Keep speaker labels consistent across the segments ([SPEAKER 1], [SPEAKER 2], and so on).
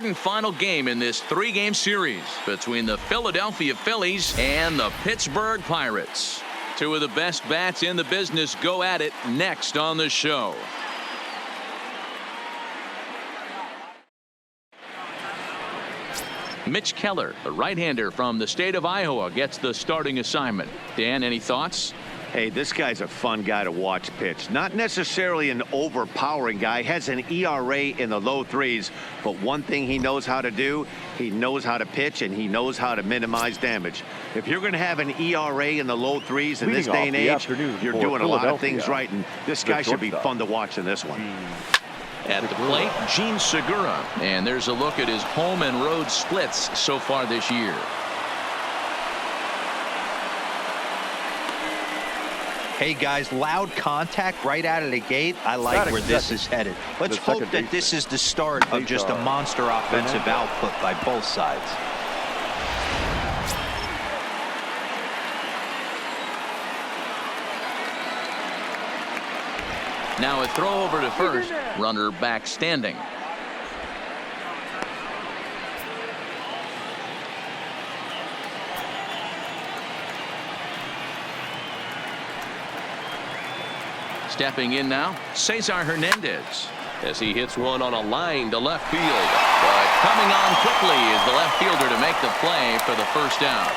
[SPEAKER 1] Final game in this 3-game series between the Philadelphia Phillies and the Pittsburgh Pirates. Two of the best bats in the business go at it next on the show. Mitch Keller, the right-hander from the state of Iowa, gets the starting assignment. Dan, any thoughts?
[SPEAKER 2] Hey, this guy's a fun guy to watch pitch. Not necessarily an overpowering guy. Has an ERA in the low threes. But one thing he knows how to do, he knows how to pitch and he knows how to minimize damage. If you're going to have an ERA in the low threes in this day and age, you're doing a lot of things right. And this guy should be fun to watch in this one.
[SPEAKER 1] At the plate, Gene Segura. And there's a look at his home and road splits so far this year.
[SPEAKER 3] Hey guys, loud contact right out of the gate. I like where this is headed. Let's hope that this is the start of just a monster offensive output by both sides.
[SPEAKER 1] Now a throw over to first. Runner back standing. Stepping in now, Cesar Hernandez, as he hits one on a line to left field. But coming on quickly is the left fielder to make the play for the first out.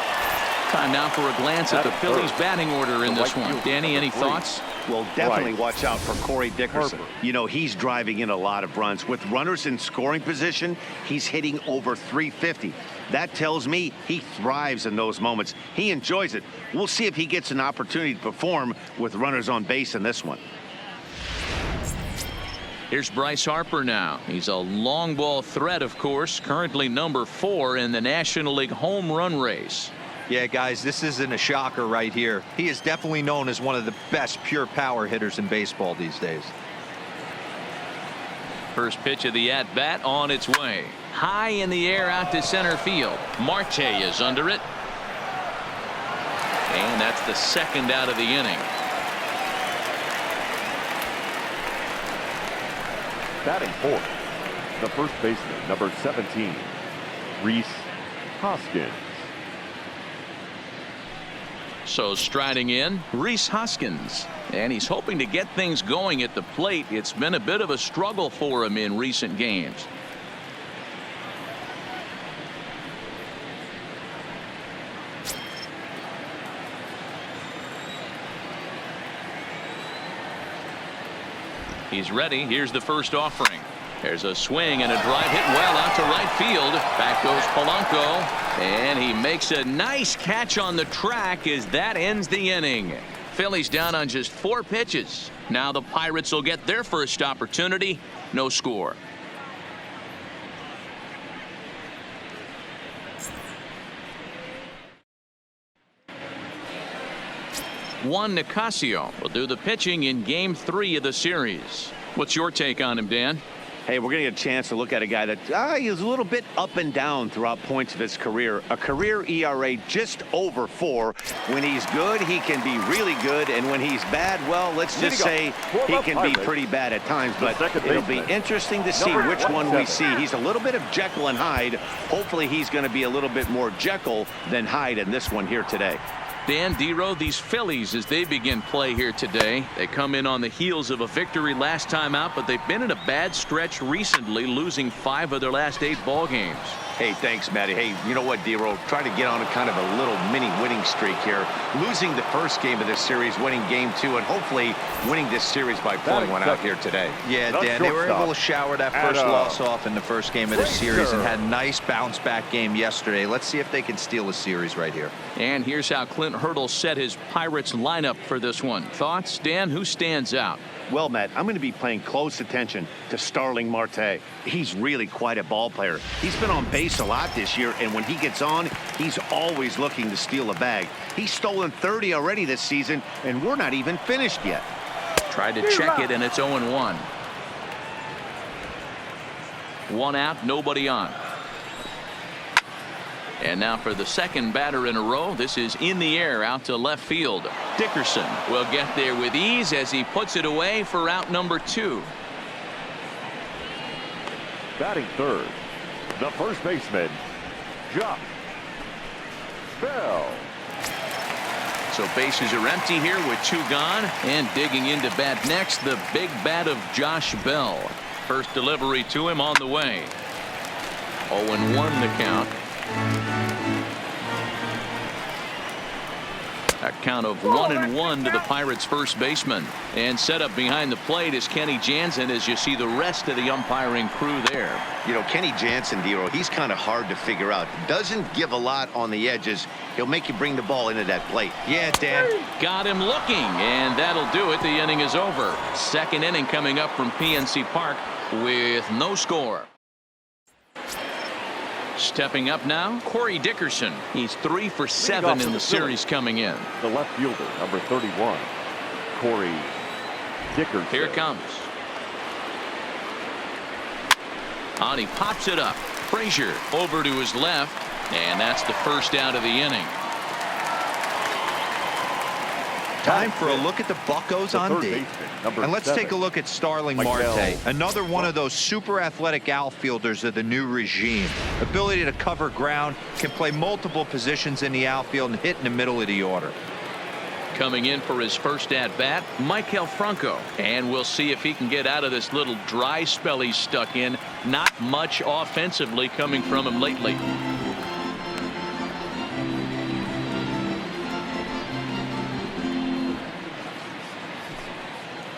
[SPEAKER 1] Time now for a glance at the Phillies batting order in this one. Danny, any thoughts?
[SPEAKER 2] Well, definitely watch out for Corey Dickerson. You know, he's driving in a lot of runs. With runners in scoring position, he's hitting over 350. That tells me he thrives in those moments. He enjoys it. We'll see if he gets an opportunity to perform with runners on base in this one.
[SPEAKER 1] Here's Bryce Harper now. He's a long ball threat, of course, currently number 4 in the National League home run race.
[SPEAKER 3] Yeah, guys, this isn't a shocker right here. He is definitely known as one of the best pure power hitters in baseball these days.
[SPEAKER 1] First pitch of the at-bat on its way. High in the air out to center field. Marte is under it. And that's the second out of the inning.
[SPEAKER 4] Batting fourth, the first baseman, number 17, Rhys Hoskins.
[SPEAKER 1] So striding in, Rhys Hoskins. And he's hoping to get things going at the plate. It's been a bit of a struggle for him in recent games. He's ready. Here's the first offering. There's a swing and a drive hit well out to right field. Back goes Polanco, and he makes a nice catch on the track as that ends the inning. Phillies down on just 4 pitches. Now the Pirates will get their first opportunity. No score. Juan Nicasio will do the pitching in Game 3 of the series. What's your take on him, Dan?
[SPEAKER 2] Hey, we're going to get a chance to look at a guy that he's a little bit up and down throughout points of his career. A career ERA just over 4. When he's good, he can be really good. And when he's bad, well, let's just say he can be pretty bad at times. But it'll be interesting to see which one we see. He's a little bit of Jekyll and Hyde. Hopefully he's going to be a little bit more Jekyll than Hyde in this one here today.
[SPEAKER 1] Dan, D-Row, these Phillies, as they begin play here today, they come in on the heels of a victory last time out, but they've been in a bad stretch recently, losing 5 of their last 8 ball games.
[SPEAKER 2] Hey, thanks, Matty. Hey, you know what, D-Row? Try to get on a kind of a little mini winning streak here. Losing the first game of this series, winning Game 2, and hopefully winning this series by pulling one out here today.
[SPEAKER 3] Yeah, Dan, they were able to shower that first loss off in the first game of the series and had a nice bounce-back game yesterday. Let's see if they can steal a series right here.
[SPEAKER 1] And here's how Clint Hurdle set his Pirates lineup for this one. Thoughts, Dan? Who stands out?
[SPEAKER 2] Well, Matt, I'm going to be paying close attention to Starling Marte. He's really quite a ball player. He's been on base a lot this year, and when he gets on, he's always looking to steal a bag. He's stolen 30 already this season, and we're not even finished yet.
[SPEAKER 1] Tried to check it, and it's 0-1. 1 out, nobody on. And now for the second batter in a row. This is in the air out to left field. Dickerson will get there with ease as he puts it away for out number 2.
[SPEAKER 4] Batting third, The first baseman, Josh Bell.
[SPEAKER 1] So bases are empty here with 2 gone, and digging into bat next, the big bat of Josh Bell. First delivery to him on the way. 0-1 the count. A count of 1-1 to the Pirates' first baseman. And set up behind the plate is Kenny Jansen, as you see the rest of the umpiring crew there.
[SPEAKER 2] You know, Kenny Jansen, Dero, he's kind of hard to figure out. Doesn't give a lot on the edges. He'll make you bring the ball into that plate.
[SPEAKER 3] Yeah, Dan.
[SPEAKER 1] Got him looking, and that'll do it. The inning is over. Second inning coming up from PNC Park with no score. Stepping up now, Corey Dickerson. He's 3 for 7 in the series coming in.
[SPEAKER 4] The left fielder, number 31, Corey Dickerson.
[SPEAKER 1] Here it comes. On, he pops it up. Frazier over to his left, and that's the first out of the inning.
[SPEAKER 3] Time for a look at the Buccos on D. And let's take a look at Starling Marte, another one of those super athletic outfielders of the new regime. Ability to cover ground, can play multiple positions in the outfield and hit in the middle of the order.
[SPEAKER 1] Coming in for his first at-bat, Maikel Franco. And we'll see if he can get out of this little dry spell he's stuck in. Not much offensively coming from him lately.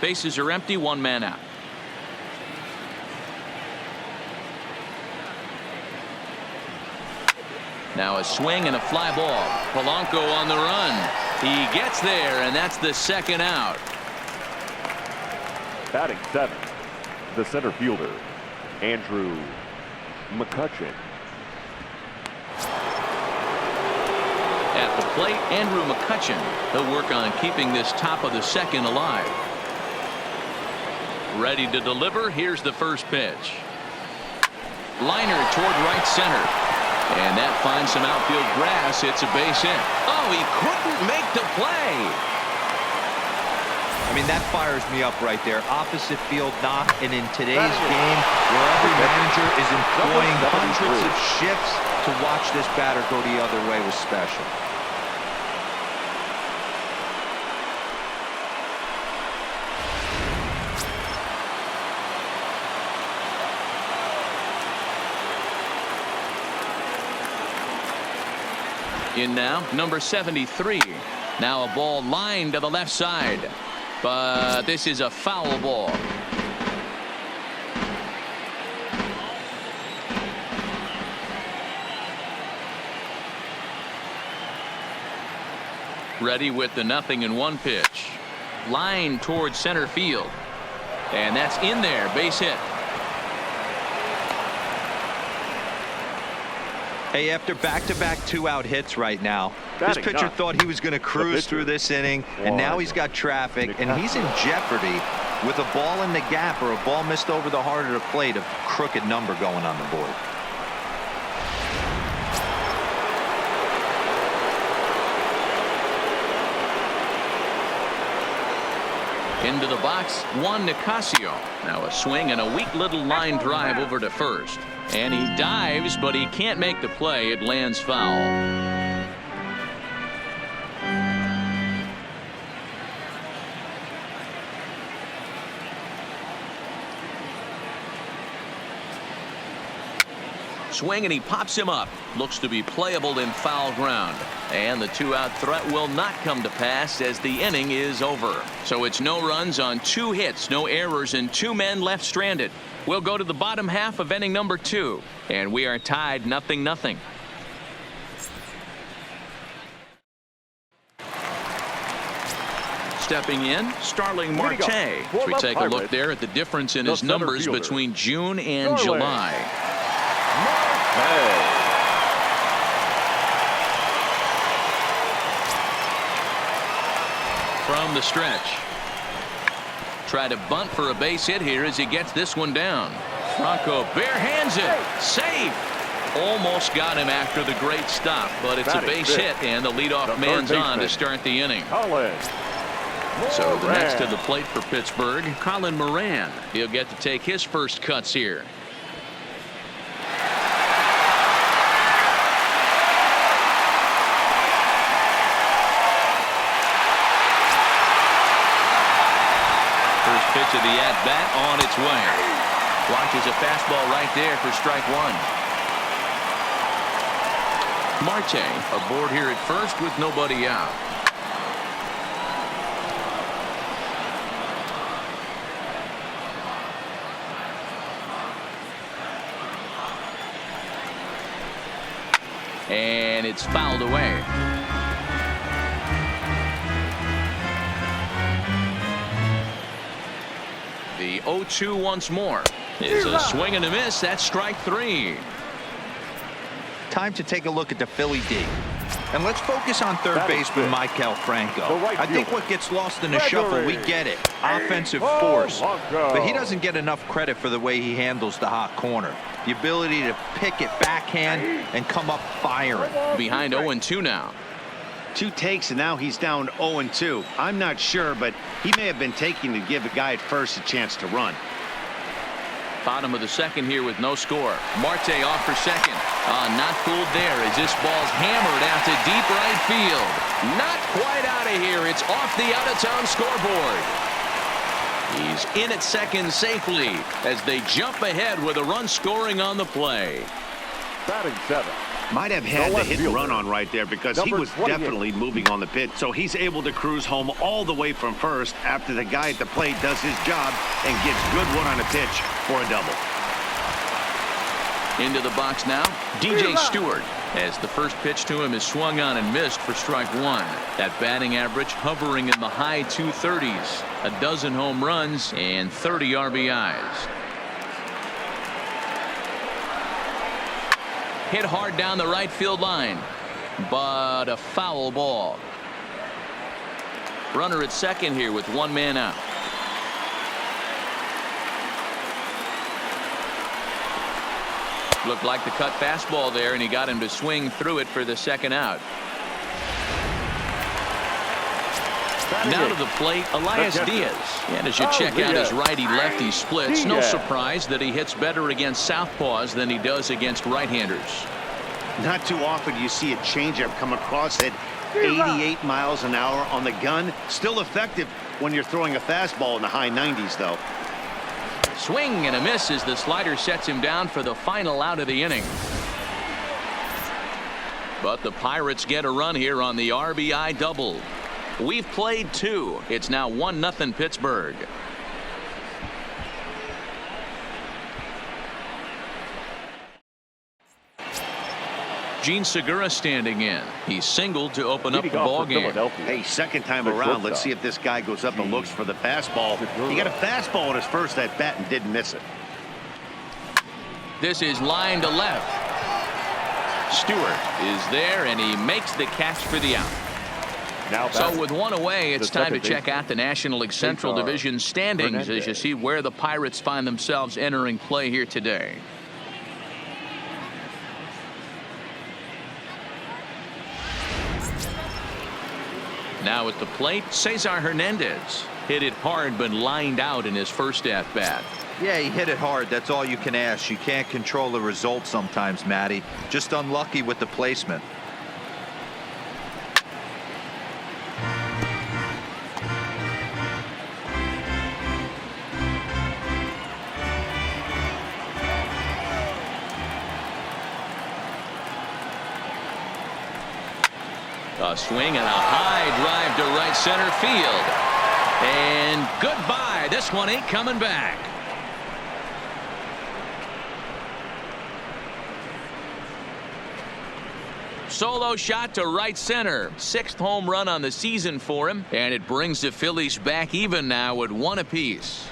[SPEAKER 1] Bases are empty, 1 man out. Now a swing and a fly ball. Polanco on the run. He gets there, and that's the second out.
[SPEAKER 4] Batting 7, the center fielder, Andrew McCutchen.
[SPEAKER 1] At the plate, Andrew McCutchen. He'll work on keeping this top of the second alive. Ready to deliver. Here's the first pitch. Liner toward right center. And that finds some outfield grass. It's a base hit. Oh, he couldn't make the play.
[SPEAKER 3] I mean, that fires me up right there. Opposite field knock, and in today's game, where every manager is employing hundreds of shifts, to watch this batter go the other way was special.
[SPEAKER 1] In now, number 73. Now a ball lined to the left side. But this is a foul ball. Ready with the 0-1 pitch. Line towards center field. And that's in there. Base hit.
[SPEAKER 3] Hey, after back-to-back 2-out hits right now, this pitcher thought he was going to cruise through this inning, and now he's got traffic, and he's in jeopardy with a ball in the gap or a ball missed over the heart of the plate, a crooked number going on the board.
[SPEAKER 1] Into the box, Juan Nicasio. Now a swing and a weak little line drive over to first. And he dives, but he can't make the play. It lands foul. Swing, and he pops him up. Looks to be playable in foul ground. And the 2-out threat will not come to pass as the inning is over. So it's no runs on 2 hits, no errors, and 2 men left stranded. We'll go to the bottom half of inning number 2. And we are tied 0-0. Stepping in, Starling Marte. As we take a look there at the difference in his numbers between June and July. From the stretch. Try to bunt for a base hit here as he gets this one down. Franco barehands it. Safe. Almost got him after the great stop, but it's a base hit, and the leadoff man's on to start the inning. So the next to the plate for Pittsburgh, Colin Moran. He'll get to take his first cuts here. the at-bat on its way. Watches a fastball right there for strike one. Marte aboard here at first with nobody out. And it's fouled away. The 0-2 once more. It's a swing and a miss. That's strike three.
[SPEAKER 3] Time to take a look at the Philly D. And let's focus on third baseman Maikel Franco. I think what gets lost in the shuffle, we get it. Offensive force. But he doesn't get enough credit for the way he handles the hot corner. The ability to pick it backhand and come up firing.
[SPEAKER 1] Behind 0-2 now.
[SPEAKER 2] 2 takes, and now he's down 0-2. I'm not sure, but he may have been taking to give a guy at first a chance to run.
[SPEAKER 1] Bottom of the second here with no score. Marte off for second. Not fooled there as this ball's hammered out to deep right field. Not quite out of here. It's off the out-of-town scoreboard. He's in at second safely as they jump ahead with a run scoring on the play.
[SPEAKER 4] Batting 7.
[SPEAKER 2] Might have had
[SPEAKER 4] The
[SPEAKER 2] the hit and
[SPEAKER 4] fielder.
[SPEAKER 2] run on right there because he
[SPEAKER 4] Number
[SPEAKER 2] was
[SPEAKER 4] 28.
[SPEAKER 2] definitely moving on the pitch. So he's able to cruise home all the way from first after the guy at the plate does his job and gets good one on a pitch for a double.
[SPEAKER 1] Into the box now, DJ Stewart, as the first pitch to him is swung on and missed for strike one. That batting average hovering in the high 230s, a dozen home runs and 30 RBIs. Hit hard down the right field line, but a foul ball. Runner at second here with one man out. Looked like the cut fastball there, and he got him to swing through it for the second out. Now to the plate, Elias Diaz. And as you check out his righty-lefty splits, no surprise that he hits better against southpaws than he does against right-handers.
[SPEAKER 2] Not too often you see a changeup come across at 88 miles an hour on the gun. Still effective when you're throwing a fastball in the high 90s, though.
[SPEAKER 1] Swing and a miss as the slider sets him down for the final out of the inning. But the Pirates get a run here on the RBI double. We've played 2. It's now 1-0 Pittsburgh. Gene Segura standing in. He singled to open up the ball game.
[SPEAKER 2] Hey, second time around. Let's see if this guy goes up and looks for the fastball. He got a fastball on his first at bat and didn't miss it.
[SPEAKER 1] This is line to left. Stewart is there, and he makes the catch for the out. So with one away, it's time to check out the National League Central Division standings as you see where the Pirates find themselves entering play here today. Now at the plate, Cesar Hernandez. Hit it hard but lined out in his first at-bat.
[SPEAKER 3] Yeah, he hit it hard. That's all you can ask. You can't control the result sometimes, Matty. Just unlucky with the placement.
[SPEAKER 1] A swing and a high drive to right center field. And goodbye. This one ain't coming back. Solo shot to right center. 6th home run on the season for him. And it brings the Phillies back even now at 1 apiece.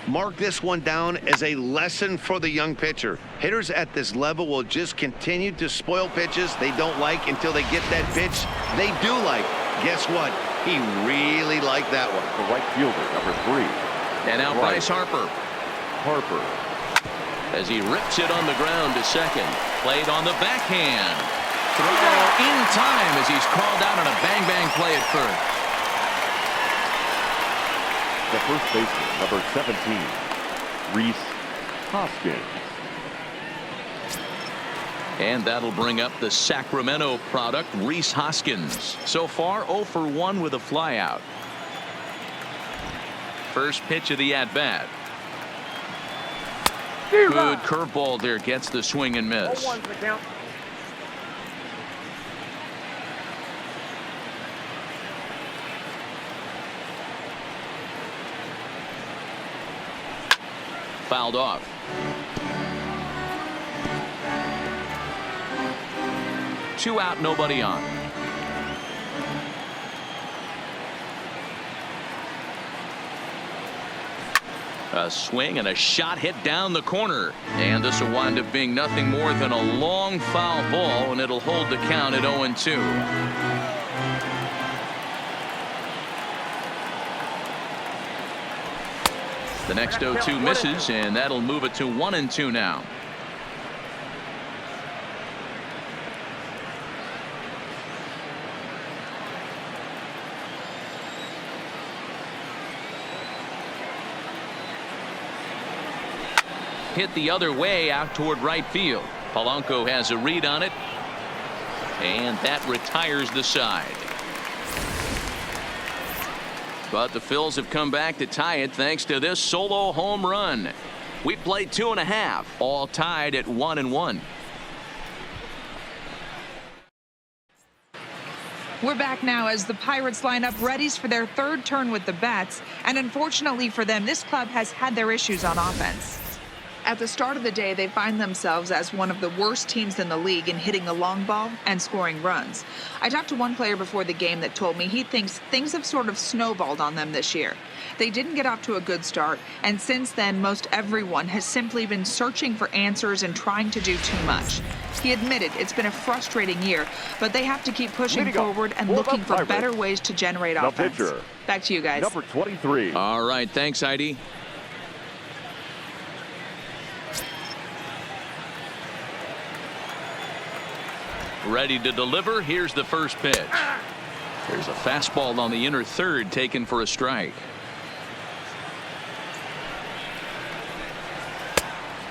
[SPEAKER 2] Mark this one down as a lesson for the young pitcher. Hitters at this level will just continue to spoil pitches they don't like until they get that pitch they do like. Guess what? He really liked that one.
[SPEAKER 4] The right fielder, number 3.
[SPEAKER 1] And now Bryce Harper. As he rips it on the ground to second. Played on the backhand. Throw in time as he's called out on a bang-bang play at first.
[SPEAKER 4] The first baseman, number 17, Rhys Hoskins.
[SPEAKER 1] And that'll bring up the Sacramento product, Rhys Hoskins. So far, 0 for 1 with a flyout. First pitch of the at-bat. Good curveball there, gets the swing and miss. Fouled off. Two out, nobody on. A swing and a shot hit down the corner. And this will wind up being nothing more than a long foul ball, and it'll hold the count at 0-2. The next 0-2 misses, and that'll move it to 1-2 now. Hit the other way out toward right field. Polanco has a read on it, and that retires the side. But the Phils have come back to tie it thanks to this solo home run. We played 2.5, all tied at 1-1.
[SPEAKER 5] We're back now as the Pirates line up readies for their third turn with the bats, and unfortunately for them, this club has had their issues on offense. At the start of the day, they find themselves as one of the worst teams in the league in hitting the long ball and scoring runs. I talked to one player before the game that told me he thinks things have sort of snowballed on them this year. They didn't get off to a good start, and since then, most everyone has simply been searching for answers and trying to do too much. He admitted it's been a frustrating year, but they have to keep pushing forward and looking for better ways to generate offense. Back to you guys.
[SPEAKER 4] Number 23.
[SPEAKER 1] All right, thanks, Heidi. Ready to deliver. Here's the first pitch. There's a fastball on the inner third taken for a strike.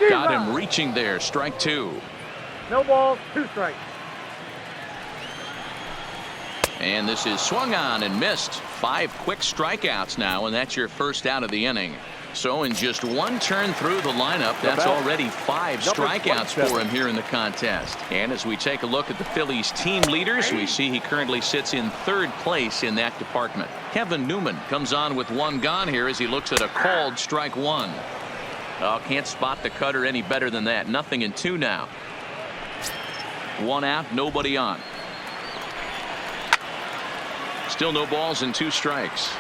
[SPEAKER 1] Got him reaching there. Strike two.
[SPEAKER 6] No ball, 2 strikes.
[SPEAKER 1] And this is swung on and missed. 5 quick strikeouts now, and that's your first out of the inning. So in just one turn through the lineup, that's already 5 strikeouts for him here in the contest. And as we take a look at the Phillies team leaders, we see he currently sits in 3rd place in that department. Kevin Newman comes on with 1 gone here as he looks at a called strike 1. Oh, can't spot the cutter any better than that. 0-2 now. 1 out, nobody on. Still no balls and 2 strikes.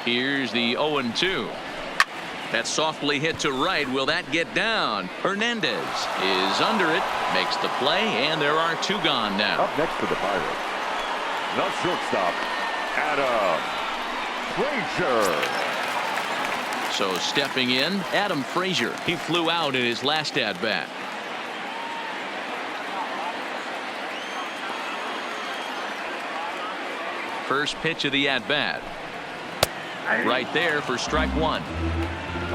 [SPEAKER 1] Here's the 0-2. That's softly hit to right. Will that get down? Hernandez is under it, makes the play, and there are 2 gone now.
[SPEAKER 4] Up next for the Pirates, the shortstop, Adam Frazier.
[SPEAKER 1] So stepping in, Adam Frazier. He flew out in his last at-bat. First pitch of the at-bat. Right there for strike 1.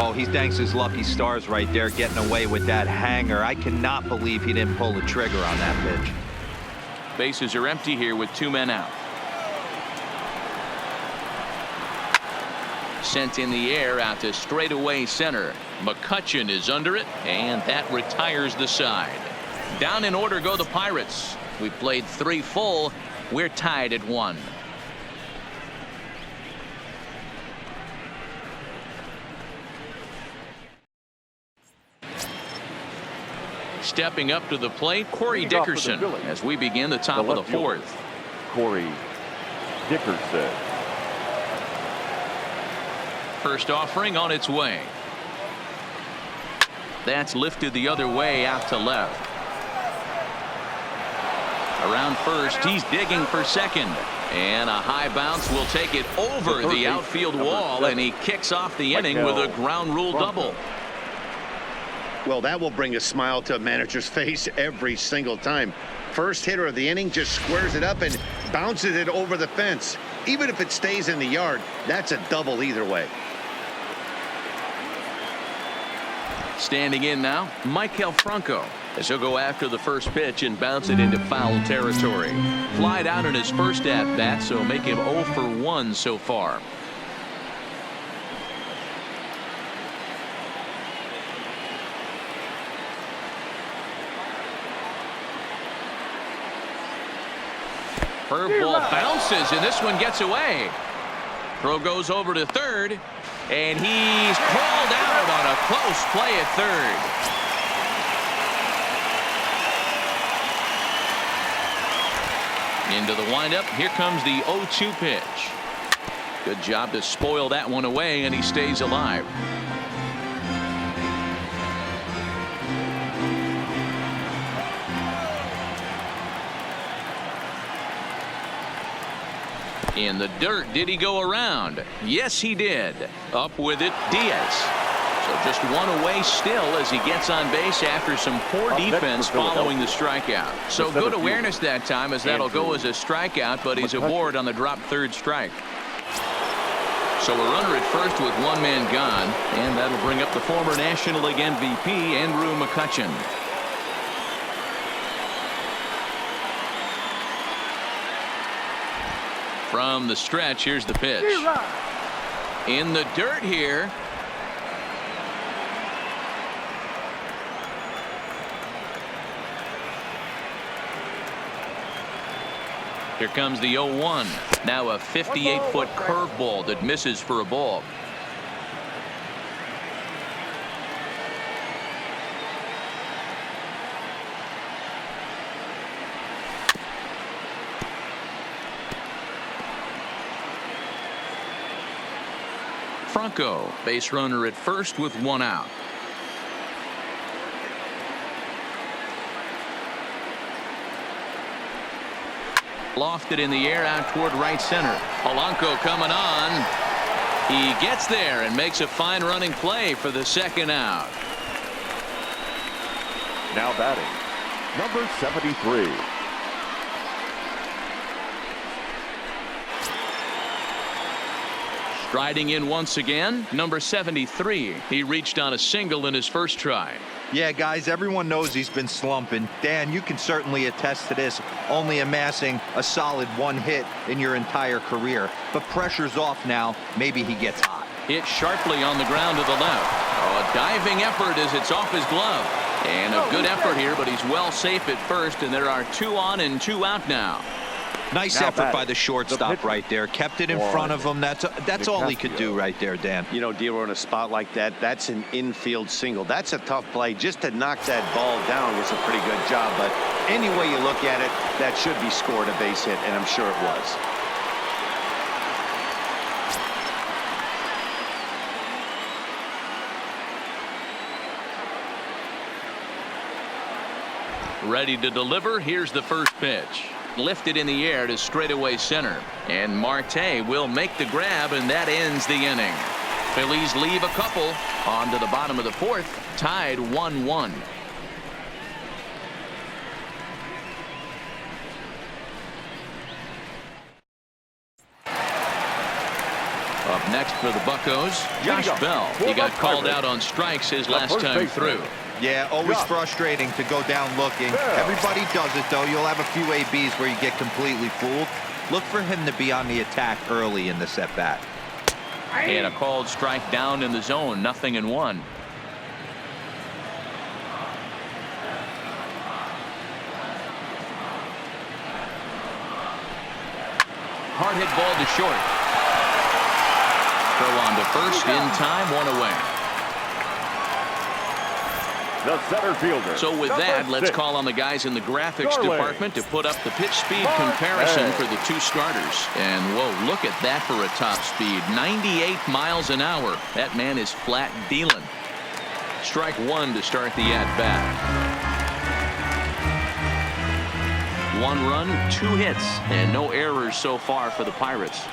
[SPEAKER 3] Oh, he thanks his lucky stars right there, getting away with that hanger. I cannot believe he didn't pull the trigger on that pitch.
[SPEAKER 1] Bases are empty here with 2 men out. Sent in the air out to straightaway center. McCutchen is under it, and that retires the side. Down in order go the Pirates. We played 3 full. We're tied at 1. Stepping up to the plate, Corey Dickerson, as we begin the top of the 4th.
[SPEAKER 4] Corey Dickerson.
[SPEAKER 1] First offering on its way. That's lifted the other way out to left. Around first, he's digging for second. And a high bounce will take it over the outfield wall, and he kicks off the inning with a ground rule double.
[SPEAKER 2] Well, that will bring a smile to a manager's face every single time. First hitter of the inning just squares it up and bounces it over the fence. Even if it stays in the yard, that's a double either way.
[SPEAKER 1] Standing in now, Michael Franco, as he'll go after the first pitch and bounce it into foul territory. Flied out in his first at-bat, so make him 0 for 1 so far. Curveball bounces, and this one gets away. Throw goes over to third, and he's called out on a close play at third. Into the windup. Here comes the 0-2 pitch. Good job to spoil that one away, and he stays alive. In the dirt, did he go around? Yes, he did. Up with it, Diaz. So just one away still as he gets on base after some poor defense following the strikeout. So good awareness that time, as that'll go as a strikeout, but he's aboard on the drop third strike. So a runner at first with one man gone, and that'll bring up the former National League MVP, Andrew McCutchen. From the stretch, here's the pitch. In the dirt here. Here comes the 0-1. Now a 58-foot curveball that misses for a ball. Franco, base runner at first with one out. Lofted in the air out toward right center. Polanco coming on. He gets there and makes a fine running play for the second out.
[SPEAKER 4] Now batting, number 73.
[SPEAKER 1] Striding in once again, number 73. He reached on a single in his first try.
[SPEAKER 3] Yeah, guys, everyone knows he's been slumping. Dan, you can certainly attest to this, only amassing a solid one hit in your entire career. But pressure's off now. Maybe he gets hot.
[SPEAKER 1] Hit sharply on the ground to the left. Oh, a diving effort as it's off his glove. And a good effort here, but he's well safe at first, and there are 2 on and 2 out now.
[SPEAKER 3] Nice effort by the shortstop right there. Kept it in front of him. That's all he could do right there, Dan.
[SPEAKER 2] You know, D'Lo, in a spot like that, that's an infield single. That's a tough play. Just to knock that ball down was a pretty good job. But any way you look at it, that should be scored a base hit, and I'm sure it was.
[SPEAKER 1] Ready to deliver. Here's the first pitch. Lifted in the air to straightaway center, and Marte will make the grab, and that ends the inning. Phillies leave a couple on to the bottom of the fourth, tied 1-1. Up next for the Buccos, Josh Bell. He got called out on strikes his last time through.
[SPEAKER 3] Yeah, always frustrating to go down looking. Everybody does it, though. You'll have a few ABs where you get completely fooled. Look for him to be on the attack early in this at-bat.
[SPEAKER 1] And a called strike down in the zone, 0-1. Hard hit ball to short. Throw on to first in time, 1 away.
[SPEAKER 4] The center fielder.
[SPEAKER 1] So with that, let's call on the guys in the graphics department to put up the pitch speed comparison for the 2 starters. And whoa, look at that for a top speed. 98 miles an hour. That man is flat dealing. Strike 1 to start the at-bat. 1 run, 2 hits, and no errors so far for the Pirates.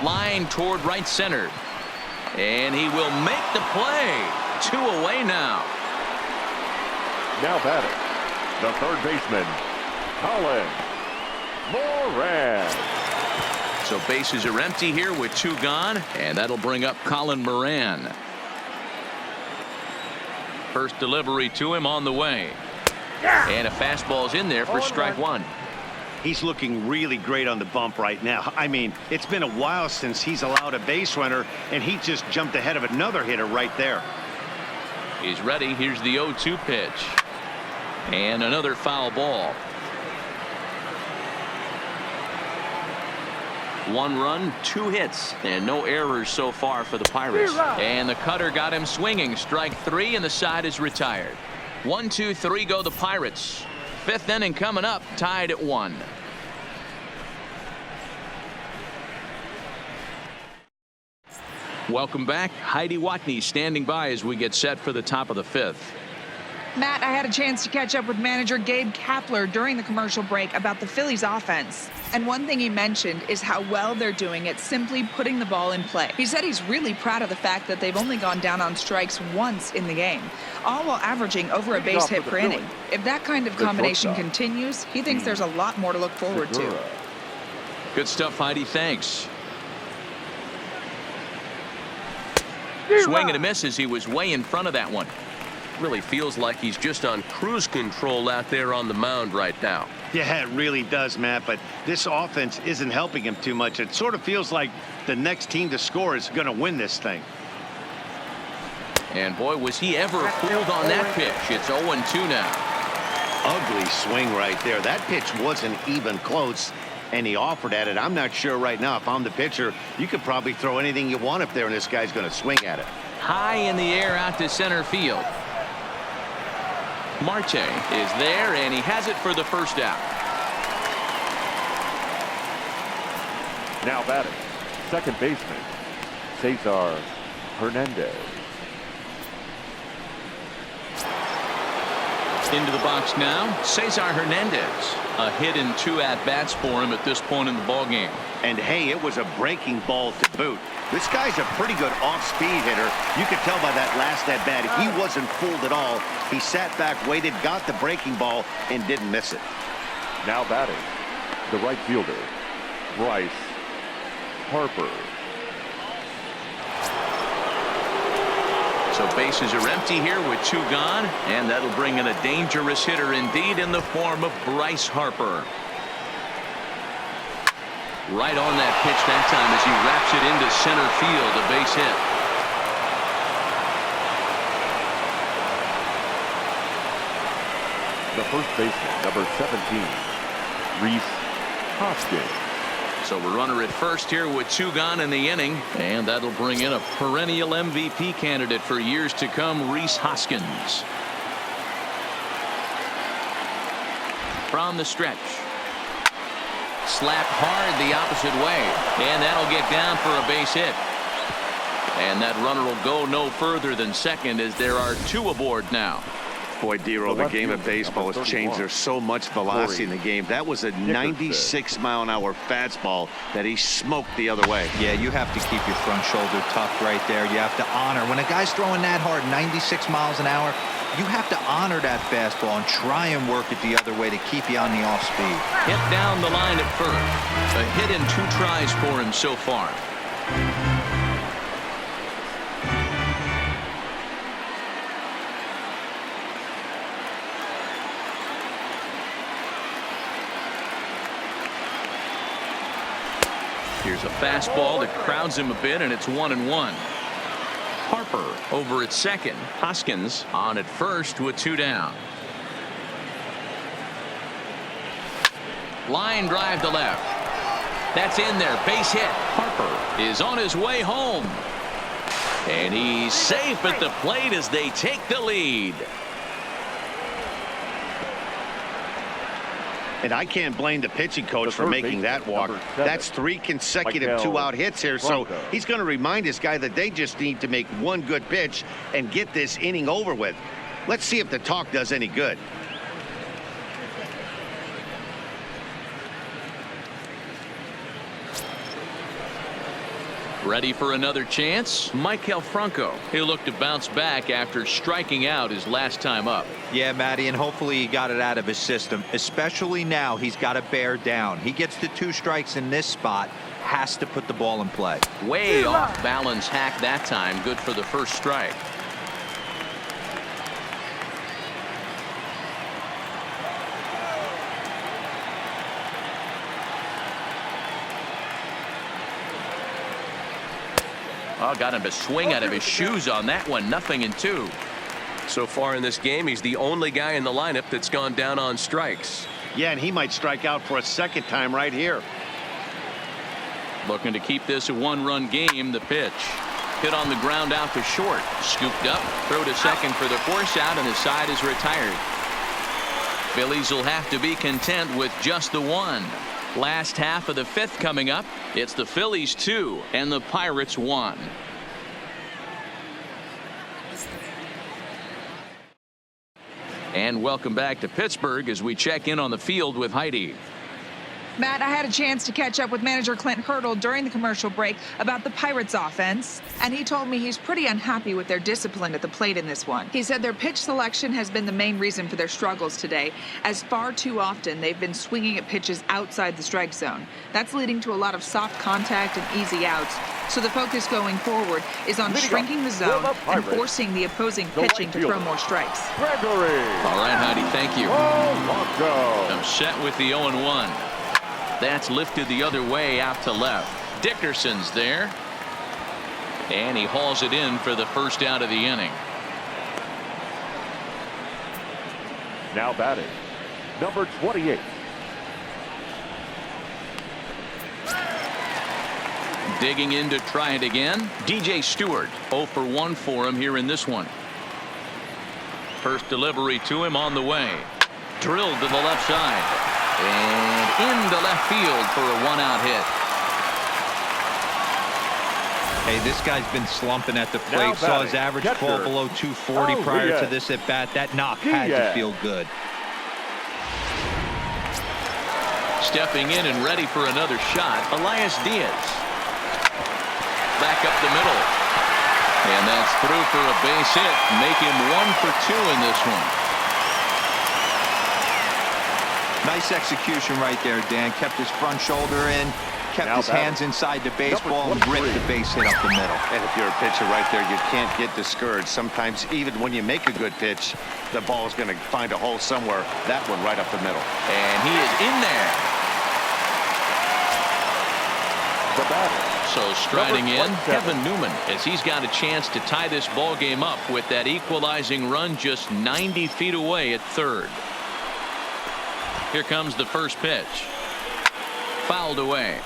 [SPEAKER 1] Line toward right center. And he will make the play. 2 away now.
[SPEAKER 4] Now batting, the third baseman, Colin Moran.
[SPEAKER 1] So bases are empty here with 2 gone, and that'll bring up Colin Moran. First delivery to him on the way. And a fastball's in there for strike 1.
[SPEAKER 2] He's looking really great on the bump right now. I mean, it's been a while since he's allowed a base runner, and he just jumped ahead of another hitter right there.
[SPEAKER 1] He's ready. Here's the 0-2 pitch. And another foul ball. 1 run, 2 hits, and no errors so far for the Pirates. And the cutter got him swinging. Strike 3, and the side is retired. 1, 2, 3 go the Pirates. 5th inning coming up, tied at 1. Welcome back. Heidi Watney standing by as we get set for the top of the 5th.
[SPEAKER 5] Matt, I had a chance to catch up with manager Gabe Kapler during the commercial break about the Phillies offense. And one thing he mentioned is how well they're doing at simply putting the ball in play. He said he's really proud of the fact that they've only gone down on strikes once in the game, all while averaging over a base hit per inning. If that kind of combination continues, he thinks there's a lot more to look forward to.
[SPEAKER 1] Good stuff, Heidi. Thanks. Swing and a miss as he was way in front of that one. Really feels like he's just on cruise control out there on the mound right now.
[SPEAKER 2] Yeah, it really does, Matt, but this offense isn't helping him too much. It sort of feels like the next team to score is going to win this thing.
[SPEAKER 1] And boy, was he ever fooled on that pitch. It's 0-2 now.
[SPEAKER 2] Ugly swing right there. That pitch wasn't even close, and he offered at it. I'm not sure right now if I'm the pitcher, you could probably throw anything you want up there, and this guy's going to swing at it.
[SPEAKER 1] High in the air out to center field. Marte is there, and he has it for the first out.
[SPEAKER 4] Now batting, second baseman, Cesar Hernandez.
[SPEAKER 1] Into the box now, Cesar Hernandez. A hit and 2 at-bats for him at this point in the ballgame.
[SPEAKER 2] And hey, it was a breaking ball to boot. This guy's a pretty good off-speed hitter. You could tell by that last at-bat he wasn't fooled at all. He sat back, waited, got the breaking ball, and didn't miss it.
[SPEAKER 4] Now batting, the right fielder, Bryce Harper.
[SPEAKER 1] So bases are empty here with 2 gone, and that'll bring in a dangerous hitter indeed in the form of Bryce Harper. Right on that pitch that time as he wraps it into center field, a base hit.
[SPEAKER 4] The first baseman, number 17, Rhys Hoskins.
[SPEAKER 1] So a runner at first here with 2 gone in the inning, and that'll bring in a perennial MVP candidate for years to come, Rhys Hoskins. From the stretch. Slapped hard the opposite way, and that'll get down for a base hit. And that runner will go no further than second as there are 2 aboard now.
[SPEAKER 2] Boy, Dero, the game of baseball has changed. There's so much velocity in the game. That was a 96-mile-an-hour fastball that he smoked the other way.
[SPEAKER 3] Yeah, you have to keep your front shoulder tucked right there. You have to honor. When a guy's throwing that hard, 96 miles an hour, you have to honor that fastball and try and work it the other way to keep you on the off speed.
[SPEAKER 1] Hit down the line at first. A hit in 2 tries for him so far. Here's a fastball that crowds him a bit, and it's 1-1. Harper over at second. Hoskins on at first with 2 down. Line drive to left. That's in there. Base hit. Harper is on his way home. And he's safe at the plate as they take the lead.
[SPEAKER 2] And I can't blame the pitching coach for making that walk. That's 3 consecutive 2-out hits here. So he's going to remind this guy that they just need to make 1 good pitch and get this inning over with. Let's see if the talk does any good.
[SPEAKER 1] Ready for another chance? Maikel Franco. He'll look to bounce back after striking out his last time up.
[SPEAKER 3] Yeah, Matty, and hopefully he got it out of his system. Especially now, he's got to bear down. He gets the 2 strikes in this spot. has to put the ball in play.
[SPEAKER 1] Way off balance hack that time. Good for the first strike. Oh, got him to swing out of his shoes on that one. 0-2.
[SPEAKER 7] So far in this game, he's the only guy in the lineup that's gone down on strikes.
[SPEAKER 2] Yeah, and he might strike out for a second time right here.
[SPEAKER 1] Looking to keep this a one-run game. The pitch. Hit on the ground out to short. Scooped up. Throw to second for the force out, and the side is retired. Phillies will have to be content with just the one. Last half of the fifth coming up. It's the Phillies 2 and the Pirates 1. And welcome back to Pittsburgh as we check in on the field with Heidi.
[SPEAKER 5] Matt, I had a chance to catch up with manager Clint Hurdle during the commercial break about the Pirates offense, and he told me he's pretty unhappy with their discipline at the plate in this one. He said their pitch selection has been the main reason for their struggles today, as far too often they've been swinging at pitches outside the strike zone. That's leading to a lot of soft contact and easy outs, so the focus going forward is on shrinking the zone and forcing the opposing pitching to throw more strikes.
[SPEAKER 4] Gregory.
[SPEAKER 1] All right, Heidi, thank you.
[SPEAKER 4] Polanco.
[SPEAKER 1] I'm set with the 0-1. That's lifted the other way out to left. Dickerson's there. And he hauls it in for the first out of the inning.
[SPEAKER 4] Now batting, number 28.
[SPEAKER 1] Digging in to try it again. DJ Stewart. 0 for 1 for him here in this one. First delivery to him on the way. Drilled to the left side. And into left field for a one-out hit.
[SPEAKER 3] Hey, this guy's been slumping at the plate. Saw his average fall below 240 prior to this at bat. That knock had to feel good.
[SPEAKER 1] Stepping in and ready for another shot, Elias Diaz. Back up the middle. And that's through for a base hit. Make him 1 for 2 in this one.
[SPEAKER 3] Nice execution right there, Dan. Kept his front shoulder in, kept his hands inside the baseball, and ripped the base hit up the middle.
[SPEAKER 2] And if you're a pitcher right there, you can't get discouraged. Sometimes even when you make a good pitch, the ball is going to find a hole somewhere. That one right up the middle.
[SPEAKER 1] And he is in there.
[SPEAKER 4] The batter.
[SPEAKER 1] So striding in, Kevin Newman, as he's got a chance to tie this ball game up with that equalizing run just 90 feet away at third. Here comes the first pitch. Fouled away.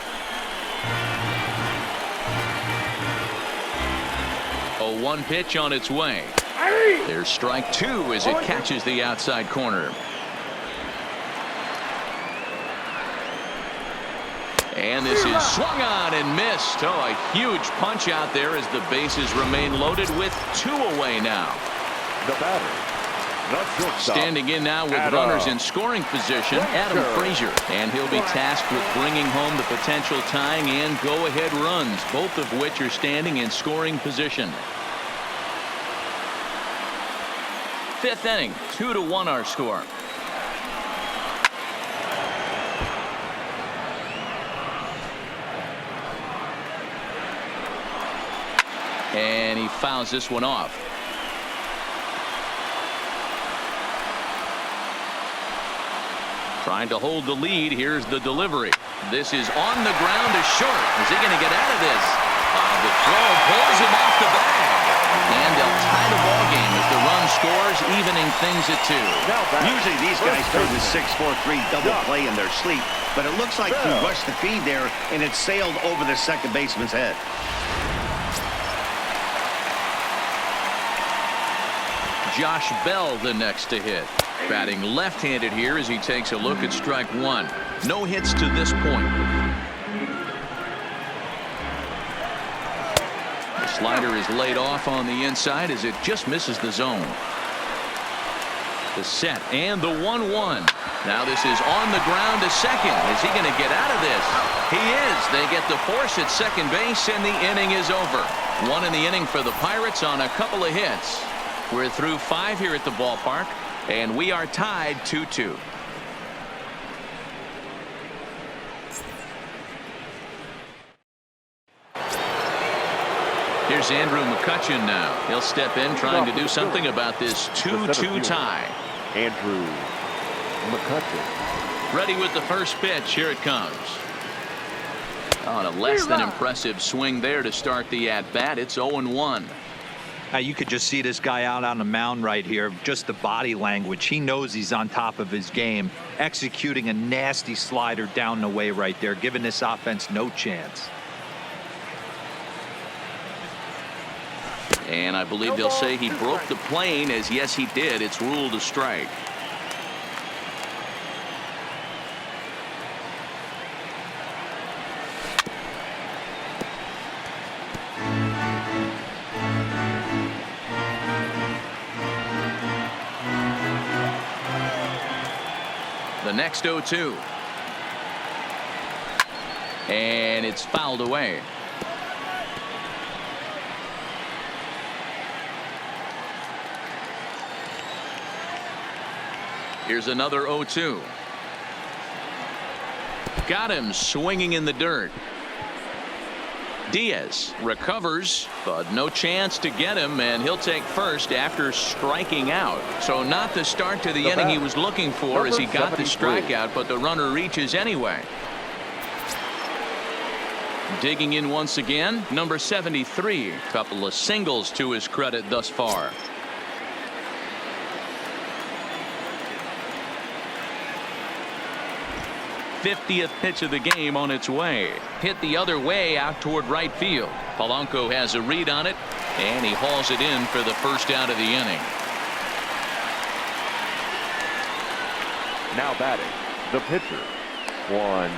[SPEAKER 1] 0-1 pitch on its way. There's strike 2 as it catches the outside corner. And this is swung on and missed. Oh, a huge punch out there as the bases remain loaded with 2 away now.
[SPEAKER 4] The batter.
[SPEAKER 1] Standing in now with runners in scoring position, Adam Frazier. And he'll be tasked with bringing home the potential tying and go-ahead runs, both of which are standing in scoring position. Fifth inning, 2-1 our score. And he fouls this one off. Trying to hold the lead. Here's the delivery. This is on the ground to short. Is he going to get out of this? The throw pulls him off the bag. And they'll tie the ball game as the run scores, evening things at 2.
[SPEAKER 2] Usually these guys turn the 6-4-3 double play in their sleep, but it looks like he rushed the feed there and it sailed over the second baseman's head.
[SPEAKER 1] Josh Bell the next to hit. Batting left-handed here as he takes a look at strike 1. No hits to this point. The slider is laid off on the inside as it just misses the zone. The set and the 1-1. Now this is on the ground to second. Is he going to get out of this? He is. They get the force at second base and the inning is over. 1 in the inning for the Pirates on a couple of hits. We're through 5 here at the ballpark, and we are tied 2-2. Here's Andrew McCutchen now. He'll step in trying to do something about this 2-2 tie.
[SPEAKER 4] Andrew McCutchen.
[SPEAKER 1] Ready with the first pitch. Here it comes. On a less than impressive swing there to start the at-bat. It's 0-1.
[SPEAKER 3] You could just see this guy out on the mound right here. Just the body language. He knows he's on top of his game. Executing a nasty slider down the way right there, giving this offense no chance.
[SPEAKER 1] And I believe they'll say he broke the plane, as yes, he did. It's ruled a strike. The next 0-2. And it's fouled away. Here's another 0-2. Got him swinging in the dirt. Diaz recovers, but no chance to get him, and he'll take first after striking out. So not the start to the inning he was looking for as he got the strikeout, but the runner reaches anyway. Digging in once again, number 73. Couple of singles to his credit thus far. '50th pitch of the game on its way. Hit the other way out toward right field. Polanco has a read on it, and he hauls it in for the first out of the inning.
[SPEAKER 4] Now batting, the pitcher, Juan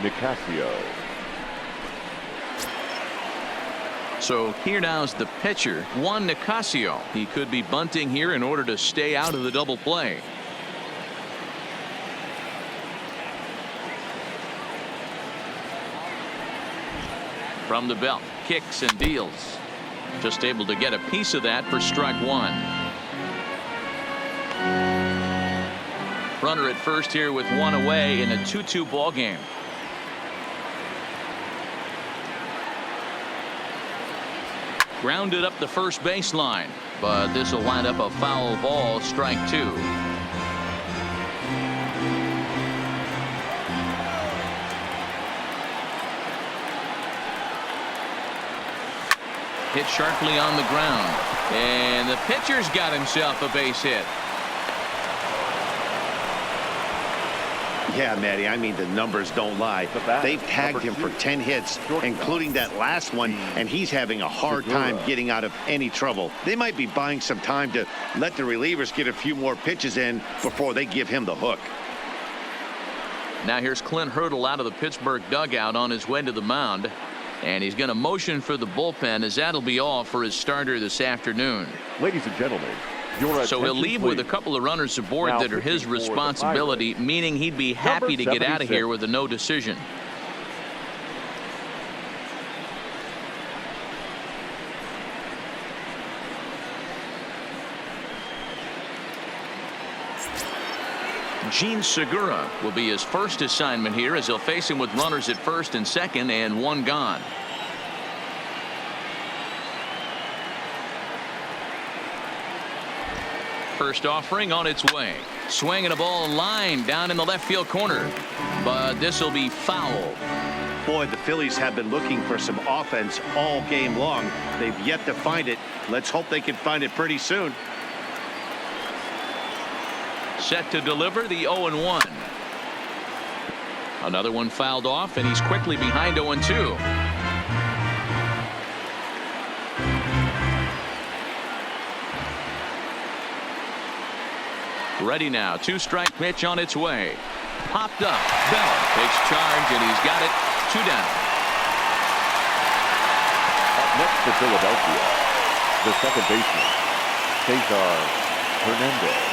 [SPEAKER 4] Nicasio.
[SPEAKER 1] So here now's the pitcher, Juan Nicasio. He could be bunting here in order to stay out of the double play. From the belt, kicks and deals. Just able to get a piece of that for strike one. Runner at first here with one away in a 2-2 ball game. Grounded up the first baseline, but this will wind up a foul ball, strike two. Hit sharply on the ground, and the pitcher's got himself a base hit.
[SPEAKER 2] Yeah, Matty, I mean, the numbers don't lie. They've tagged him for 10 hits, including that last one, and he's having a hard time getting out of any trouble. They might be buying some time to let the relievers get a few more pitches in before they give him the hook.
[SPEAKER 1] Now here's Clint Hurdle out of the Pittsburgh dugout on his way to the mound. And he's going to motion for the bullpen, as that'll be all for his starter this afternoon.
[SPEAKER 4] Ladies and gentlemen,
[SPEAKER 1] so he'll leave with a couple of runners aboard that are his responsibility, meaning he'd be happy to get out of here with a no decision. Gene Segura will be his first assignment here, as he'll face him with runners at first and second and one gone. First offering on its way. Swinging a ball line down in the left field corner, but this will be foul.
[SPEAKER 2] Boy, the Phillies have been looking for some offense all game long. They've yet to find it. Let's hope they can find it pretty soon.
[SPEAKER 1] Set to deliver the 0-1. Another one fouled off, and he's quickly behind 0-2. Ready now. Two-strike pitch on its way. Popped up. Bell takes charge, and he's got it. Two down.
[SPEAKER 4] Up next for Philadelphia, the second baseman, Cesar Hernandez.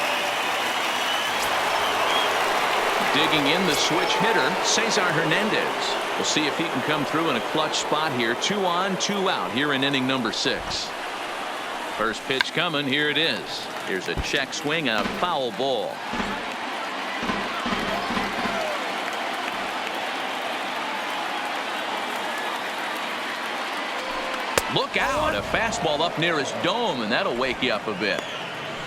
[SPEAKER 1] Digging in, the switch hitter, Cesar Hernandez. We'll see if he can come through in a clutch spot here. 2 on, 2 out here in inning number 6. First pitch coming. Here it is. Here's a check swing and a foul ball. Look out, a fastball up near his dome, and that'll wake you up a bit.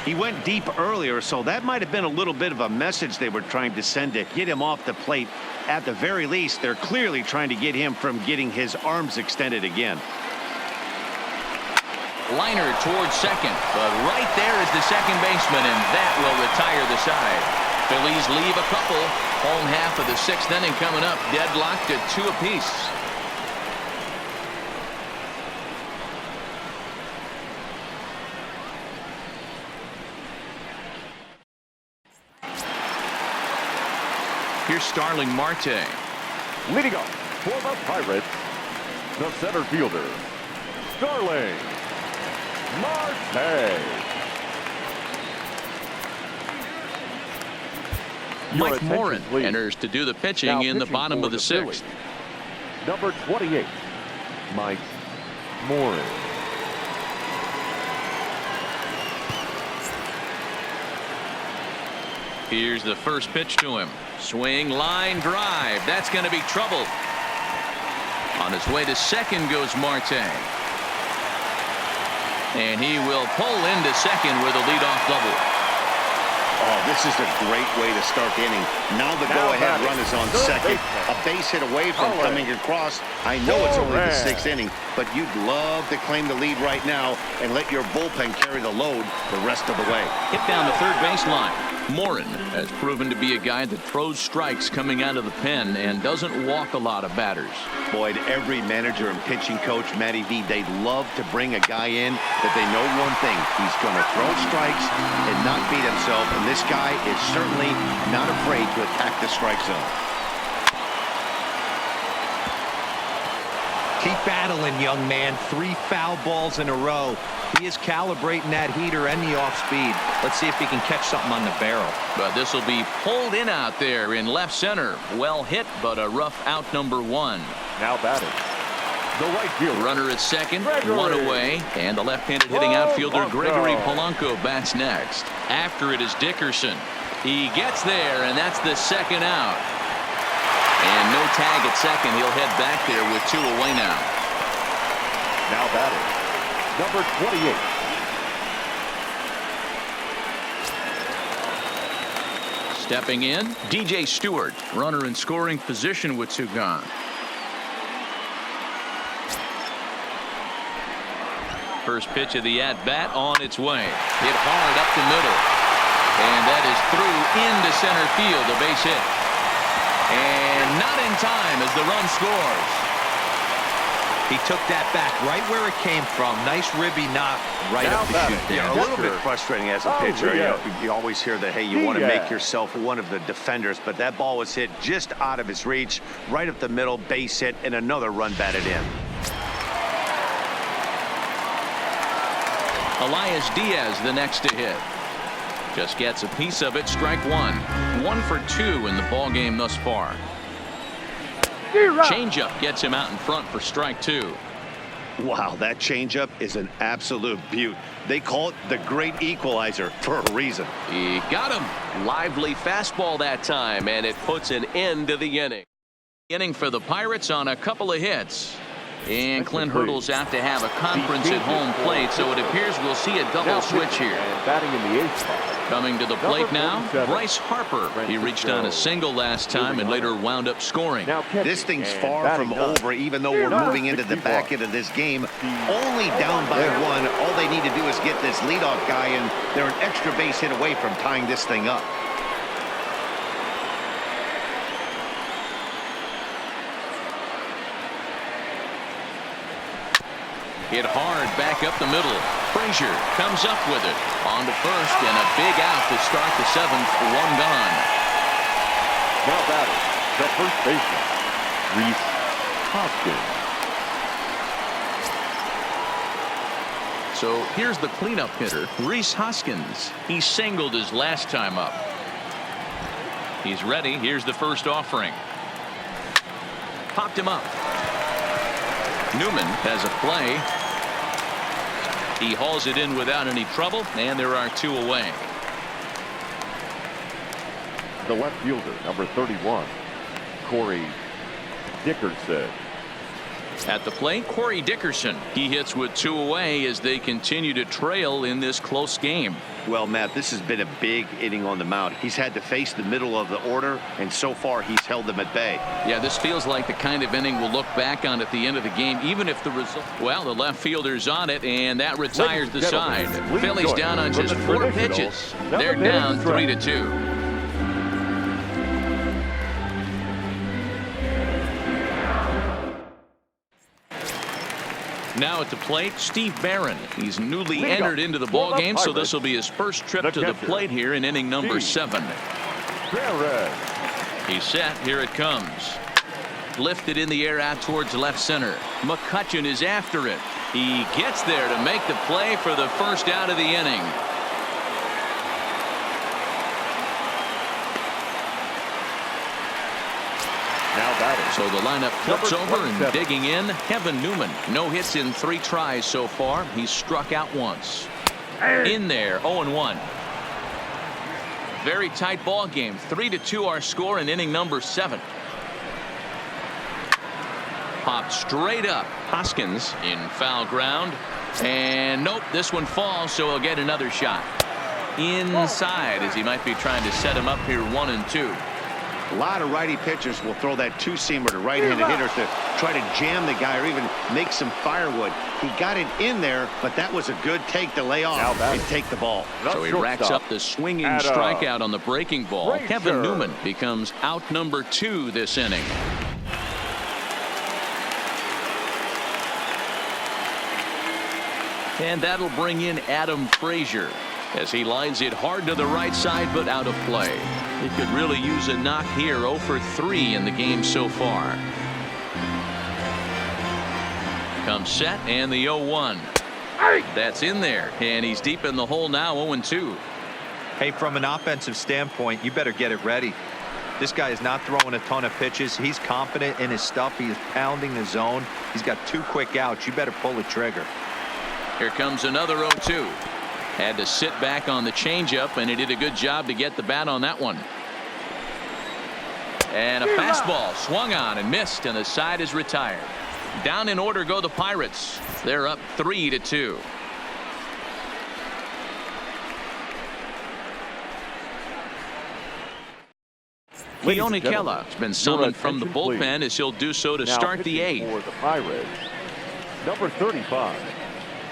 [SPEAKER 2] He went deep earlier, so that might have been a little bit of a message they were trying to send to get him off the plate. At the very least, they're clearly trying to get him from getting his arms extended again.
[SPEAKER 1] Liner towards second, but right there is the second baseman, and that will retire the side. Phillies leave a couple. Home half of the sixth inning coming up, deadlocked at 2 apiece. Here's Starling Marte.
[SPEAKER 4] Leading up for the Pirates, the center fielder, Starling Marte.
[SPEAKER 1] Mike Morin enters to do the pitching in the bottom of the sixth.
[SPEAKER 4] Number 28, Mike Morin.
[SPEAKER 1] Here's the first pitch to him. Swing, line drive. That's going to be trouble. On his way to second goes Marte. And he will pull into second with a leadoff double.
[SPEAKER 2] Oh, this is a great way to start the inning. Now the go-ahead run is on second. A base hit away from coming across. I know it's only the sixth inning, but you'd love to claim the lead right now and let your bullpen carry the load the rest of the way.
[SPEAKER 1] Hit down the third baseline. Morin has proven to be a guy that throws strikes coming out of the pen and doesn't walk a lot of batters.
[SPEAKER 2] Boyd, every manager and pitching coach, Matty V, they'd love to bring a guy in that they know one thing. He's going to throw strikes and not beat himself, and this guy is certainly not afraid to attack the strike zone.
[SPEAKER 3] Keep battling, young man. 3 foul balls in a row. He is calibrating that heater and the off speed. Let's see if he can catch something on the barrel.
[SPEAKER 1] But this will be pulled in out there in left center. Well hit, but a rough out number 1.
[SPEAKER 4] Now batting, the right fielder.
[SPEAKER 1] Runner at second, 1 away, and the left-handed hitting outfielder Gregory Polanco bats next. After it is Dickerson. He gets there, and that's the second out. And no tag at second. He'll head back there with 2 away now.
[SPEAKER 4] Now batting, number 28.
[SPEAKER 1] Stepping in, DJ Stewart. Runner in scoring position with 2 gone. First pitch of the at-bat on its way. Hit hard up the middle. And that is through into center field, a base hit. And not in time as the run scores.
[SPEAKER 3] He took that back right where it came from. Nice ribby knock right up the chute there.
[SPEAKER 2] A little bit frustrating as a pitcher. You always hear that, hey, you want to make yourself one of the defenders, but that ball was hit just out of his reach, right up the middle, base hit, and another run batted in.
[SPEAKER 1] Elias Diaz the next to hit. Just gets a piece of it. Strike 1. 1 for 2 in the ball game thus far. Changeup gets him out in front for strike 2.
[SPEAKER 2] Wow, that changeup is an absolute beaut. They call it the great equalizer for a reason.
[SPEAKER 7] He got him. Lively fastball that time, and it puts an end to the inning.
[SPEAKER 1] Inning for the Pirates on a couple of hits. And Clint Hurdle's out to have a conference at home plate, so it appears we'll see a double switch here.
[SPEAKER 4] Batting in the 8th spot.
[SPEAKER 1] Coming to the plate now, Bryce Harper. He reached on a single last time and later wound up scoring.
[SPEAKER 2] This thing's far from over, even though we're moving into the back end of this game. Only down by 1. All they need to do is get this leadoff guy, and they're an extra base hit away from tying this thing up.
[SPEAKER 1] Hit hard back up the middle. Frazier comes up with it. On to first, and a big out to start the 7th. 1 gone.
[SPEAKER 4] Now batting, the first baseman, Rhys Hoskins.
[SPEAKER 1] So here's the cleanup hitter, Rhys Hoskins. He singled his last time up. He's ready. Here's the first offering. Popped him up. Newman has a play. He hauls it in without any trouble, and there are 2 away.
[SPEAKER 4] The left fielder, number 31, Corey Dickerson.
[SPEAKER 1] At the plate, Corey Dickerson. He hits with 2 away as they continue to trail in this close game.
[SPEAKER 2] Well, Matt, this has been a big inning on the mound. He's had to face the middle of the order, and so far he's held them at bay.
[SPEAKER 1] Yeah, this feels like the kind of inning we'll look back on at the end of the game, even if the result. Well, the left fielder's on it, and that retires the side. Phillies down on just 4 pitches. They're down 3-2. Now at the plate, Steve Barron. He's newly entered into the ball game, so this will be his first trip to the plate here in inning number 7. He's set. Here it comes. Lifted in the air out towards left center. McCutchen is after it. He gets there to make the play for the first out of the inning.
[SPEAKER 4] Now batting.
[SPEAKER 1] So the lineup flips over and digging in. Kevin Newman. No hits in 3 tries so far. He's struck out once. In there, 0-1. Very tight ball game. 3-2 our score in inning number 7. Popped straight up. Hoskins in foul ground. And nope, this one falls, so he'll get another shot. Inside as he might be trying to set him up here 1-2.
[SPEAKER 2] A lot of righty pitchers will throw that 2-seamer to right-handed hitters to try to jam the guy or even make some firewood. He got it in there, but that was a good take to lay off and take the ball.
[SPEAKER 1] So he racks up the swinging strikeout on the breaking ball. Kevin Newman becomes out number 2 this inning. And that'll bring in Adam Frazier as he lines it hard to the right side, but out of play. He could really use a knock here. 0 for 3 in the game so far. Comes set and the 0-1. That's in there, and he's deep in the hole now. 0-2.
[SPEAKER 3] Hey, from an offensive standpoint, you better get it ready. This guy is not throwing a ton of pitches. He's confident in his stuff. He is pounding the zone. He's got 2 quick outs. You better pull the trigger.
[SPEAKER 1] Here comes another 0-2. Had to sit back on the changeup, and he did a good job to get the bat on that one. And a fastball swung on and missed, and the side is retired. Down in order go the Pirates. They're up 3-2. Keone Kela has been summoned from the bullpen as he'll do so to start the 8th.
[SPEAKER 4] For the Pirates, number 35,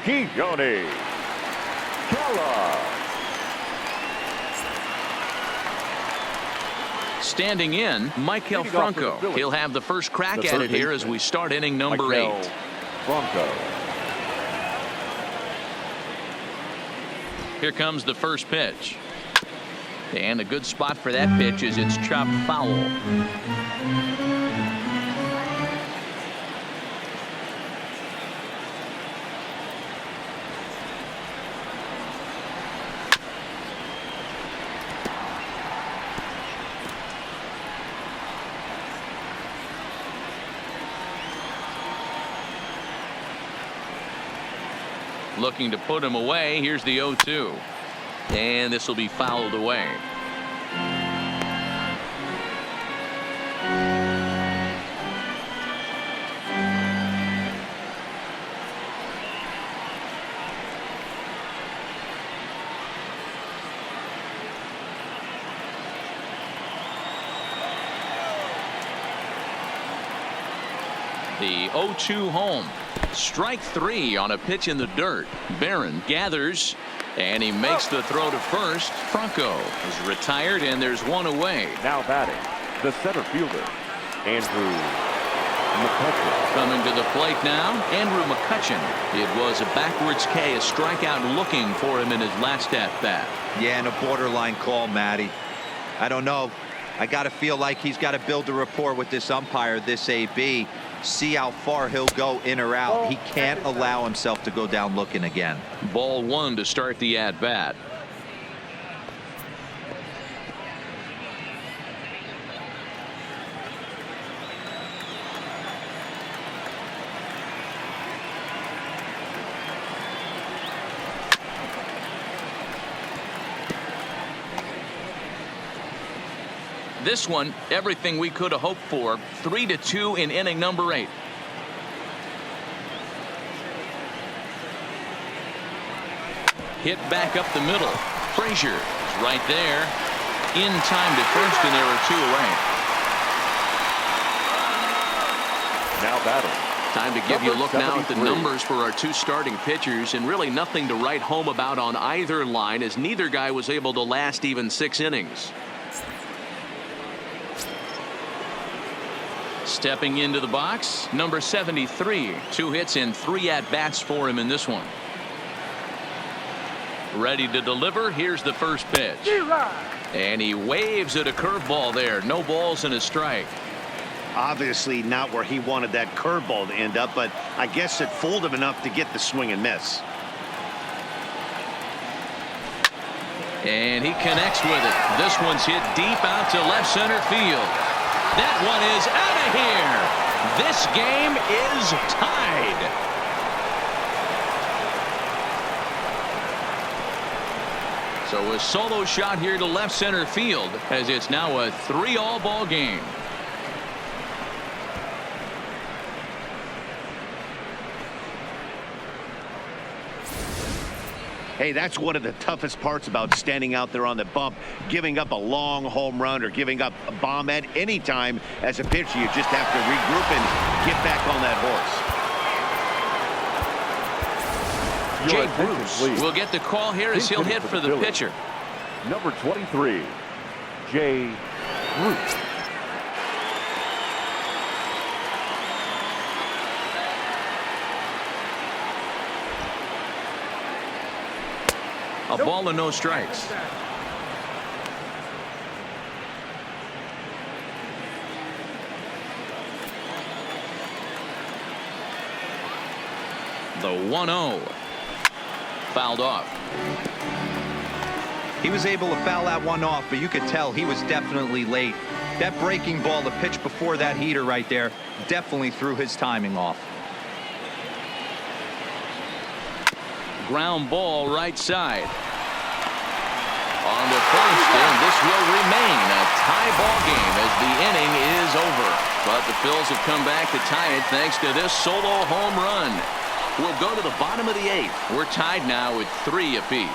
[SPEAKER 4] Keone Kela.
[SPEAKER 1] Standing in, Michael Franco. He'll have the first crack at it here as we start inning number 8.
[SPEAKER 4] Franco.
[SPEAKER 1] Here comes the first pitch. And a good spot for that pitch is it's chopped foul. Looking to put him away. Here's the 0-2. And this will be fouled away. The 0-2 home. Strike 3 on a pitch in the dirt. Barron gathers, and he makes the throw to first. Franco is retired, and there's one away.
[SPEAKER 4] Now batting, the center fielder, Andrew McCutchen.
[SPEAKER 1] Coming to the plate now, Andrew McCutchen. It was a backwards K, a strikeout looking for him in his last at-bat.
[SPEAKER 3] Yeah, and a borderline call, Matty. I don't know. I got to feel like he's got to build a rapport with this umpire, this AB. See how far he'll go in or out. He can't allow himself to go down looking again.
[SPEAKER 1] Ball 1 to start the at-bat. This one, everything we could have hoped for. 3-2 in inning number 8. Hit back up the middle. Frazier is right there. In time to first, and there are 2 away.
[SPEAKER 4] Now batting.
[SPEAKER 1] Time to give you a look now at the
[SPEAKER 4] 73.
[SPEAKER 1] numbers for our 2 starting pitchers, and really nothing to write home about on either line, as neither guy was able to last even 6 innings. Stepping into the box, number 73. 2 hits and 3 at-bats for him in this one. Ready to deliver. Here's the first pitch. And he waves at a curveball there. No balls and a strike.
[SPEAKER 2] Obviously not where he wanted that curveball to end up, but I guess it fooled him enough to get the swing and miss.
[SPEAKER 1] And he connects with it. This one's hit deep out to left center field. That one is out of here. This game is tied. So a solo shot here to left center field, as it's now a 3-all ball game.
[SPEAKER 2] Hey, that's one of the toughest parts about standing out there on the bump. Giving up a long home run or giving up a bomb at any time as a pitcher. You just have to regroup and get back on that horse.
[SPEAKER 1] Jay Bruce will get the call here as he'll hit for the pitcher.
[SPEAKER 4] Number 23, Jay Bruce.
[SPEAKER 1] A ball and no strikes. The 1-0. Fouled off.
[SPEAKER 3] He was able to foul that one off, but you could tell he was definitely late. That breaking ball, the pitch before that heater right there, definitely threw his timing off.
[SPEAKER 1] Ground ball right side. On to first, and this will remain a tie ball game as the inning is over. But the Phils have come back to tie it thanks to this solo home run. We'll go to the bottom of the 8th. We're tied now with 3 apiece.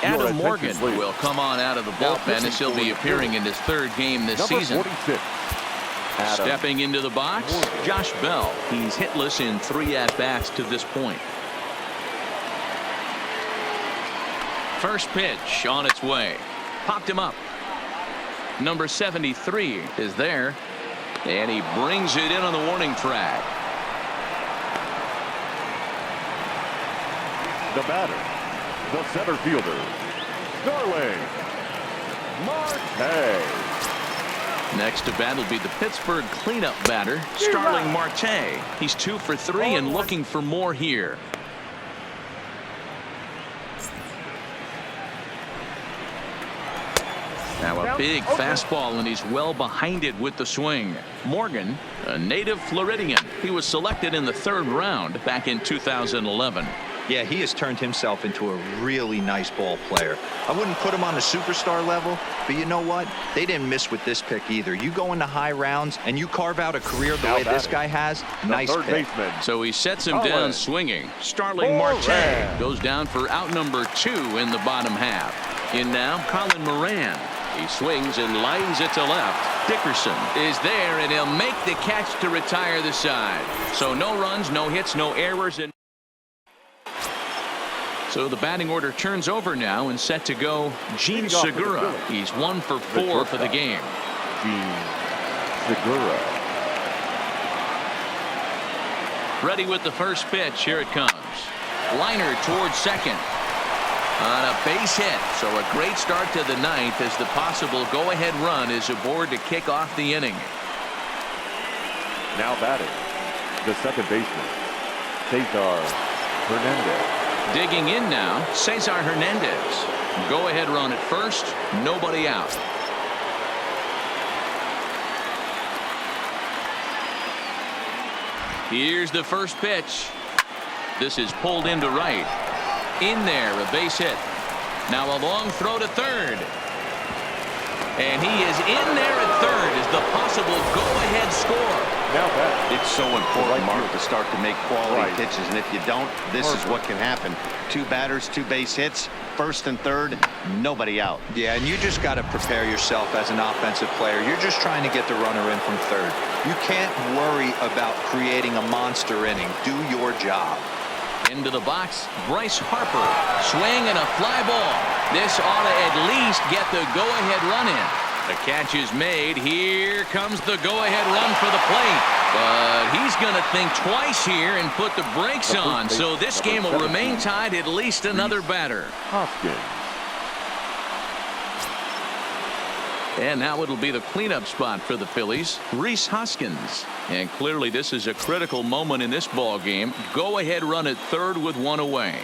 [SPEAKER 1] Adam Morgan will come on out of the bullpen as he'll be appearing in his 3rd game this season.
[SPEAKER 4] 46.
[SPEAKER 1] Stepping into the box, Josh Bell. He's hitless in 3 at-bats to this point. First pitch on its way. Popped him up. Number 73 is there. And he brings it in on the warning track.
[SPEAKER 4] The batter, the center fielder, Starling Marte.
[SPEAKER 1] Next to bat will be the Pittsburgh cleanup batter, Starling Marte. He's 2 for 3 and looking for more here. Now a big fastball, and he's well behind it with the swing. Morgan, a native Floridian. He was selected in the 3rd round back in 2011.
[SPEAKER 3] Yeah, he has turned himself into a really nice ball player. I wouldn't put him on a superstar level, but you know what? They didn't miss with this pick either. You go into high rounds and you carve out a career the way this guy has. Nice pick.
[SPEAKER 1] So he sets him down swinging. Starling Marte goes down for out number 2 in the bottom half. In now, Colin Moran. He swings and lines it to left. Dickerson is there, and he'll make the catch to retire the side. So no runs, no hits, no errors, and so the batting order turns over now and set to go Gene Segura. He's 1 for 4 for the game.
[SPEAKER 4] Gene Segura.
[SPEAKER 1] Ready with the first pitch. Here it comes. Liner towards second. On a base hit. So a great start to the 9th as the possible go-ahead run is aboard to kick off the inning.
[SPEAKER 4] Now batting, the second baseman, Cesar Hernandez.
[SPEAKER 1] Digging in now, Cesar Hernandez. Go-ahead run at first. Nobody out. Here's the first pitch. This is pulled into right. In there, a base hit. Now a long throw to third. And he is in there at third as the possible go-ahead score.
[SPEAKER 4] Now that
[SPEAKER 2] It's so important, Mark, to start to make quality
[SPEAKER 4] Right.
[SPEAKER 2] pitches, and if you don't, this is what can happen. 2 batters, 2 base hits, first and third, nobody out.
[SPEAKER 3] Yeah, and you just got to prepare yourself as an offensive player. You're just trying to get the runner in from third. You can't worry about creating a monster inning. Do your job.
[SPEAKER 1] Into the box, Bryce Harper. Swing and a fly ball. This ought to at least get the go-ahead run in. The catch is made. Here comes the go-ahead run for the plate. But he's going to think twice here and put the brakes on. So this game will remain tied at least another batter.
[SPEAKER 4] Hoskins.
[SPEAKER 1] And now it'll be the cleanup spot for the Phillies, Rhys Hoskins. And clearly this is a critical moment in this ball game. Go ahead run at third with 1 away.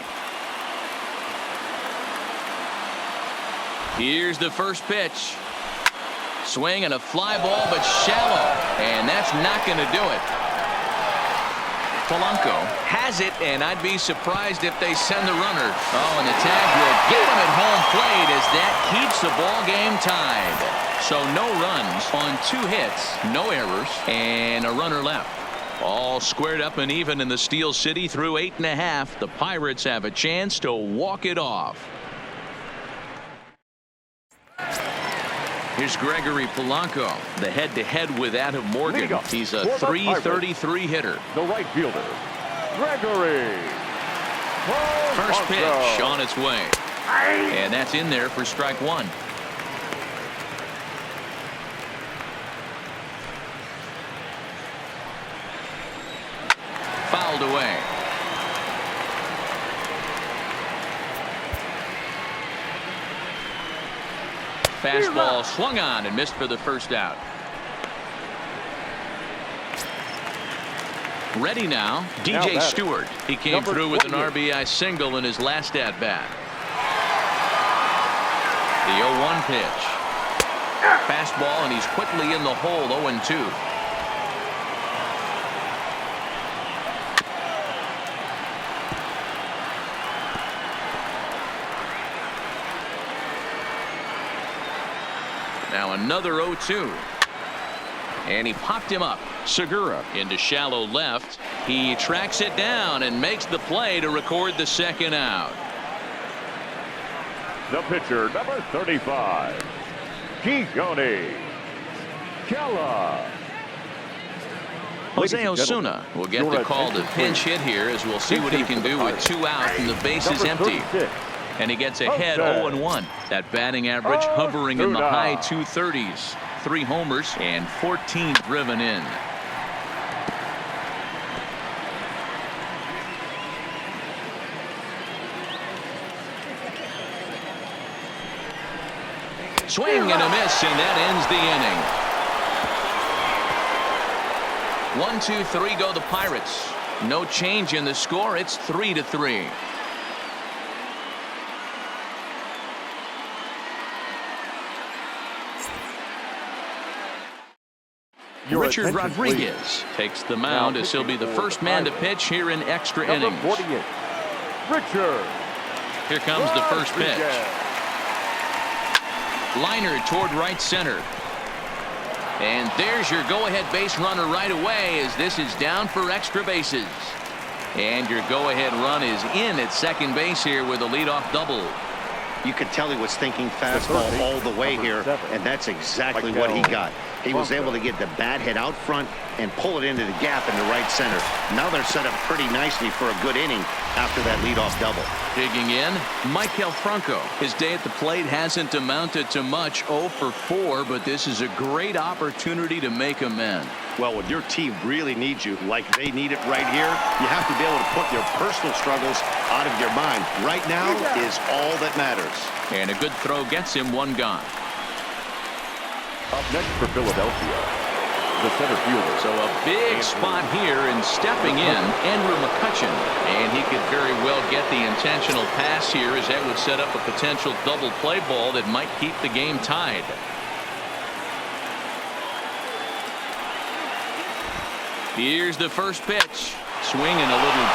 [SPEAKER 1] Here's the first pitch. Swing and a fly ball, but shallow. And that's not going to do it. Polanco has it, and I'd be surprised if they send the runner. Oh, and the tag will get him at home plate as that keeps the ball game tied. So no runs on 2 hits, no errors, and a runner left. All squared up and even in the Steel City through 8.5. The Pirates have a chance to walk it off. Here's Gregory Polanco, the head-to-head with Adam Morgan. He's a .333 hitter.
[SPEAKER 4] The right fielder, Gregory.
[SPEAKER 1] First pitch on its way. And that's in there for strike 1. Fouled away. Fastball swung on and missed for the first out. Ready now, DJ Stewart. He came through with an RBI single in his last at-bat. The 0-1 pitch. Fastball, and he's quickly in the hole, 0-2. Now another 0-2. And he popped him up. Segura into shallow left. He tracks it down and makes the play to record the second out.
[SPEAKER 4] The pitcher, number 35, Keone Kela.
[SPEAKER 1] Jose Osuna will get the call to pinch hit here, as we'll see what he can do with 2 out and the bases empty. And he gets ahead 0-1. That batting average hovering in the high 230s. 3 homers and 14 driven in. Swing and a miss, and that ends the inning. 1-2-3 go the Pirates. No change in the score. It's 3-3. Richard Rodriguez takes the mound as he'll be the first man to pitch here in extra innings.
[SPEAKER 4] 48, Richard.
[SPEAKER 1] Here comes the first pitch. Liner toward right center. And there's your go-ahead base runner right away, as this is down for extra bases. And your go-ahead run is in at second base here with a leadoff double.
[SPEAKER 2] You could tell he was thinking fastball all the way here, and that's exactly what he got. He was able to get the bat hit out front and pull it into the gap in the right center. Now they're set up pretty nicely for a good inning after that leadoff double.
[SPEAKER 1] Digging in, Maikel Franco. His day at the plate hasn't amounted to much, 0 for 4, but this is a great opportunity to make amends.
[SPEAKER 2] Well, when your team really needs you, like they need it right here, you have to be able to put your personal struggles out of your mind. Right now is all that matters.
[SPEAKER 1] And a good throw gets him 1 gone.
[SPEAKER 4] Up next for Philadelphia, the center fielder.
[SPEAKER 1] So a big spot here, and stepping in, Andrew McCutchen. And he could very well get the intentional pass here, as that would set up a potential double play ball that might keep the game tied. Here's the first pitch. Swing and a little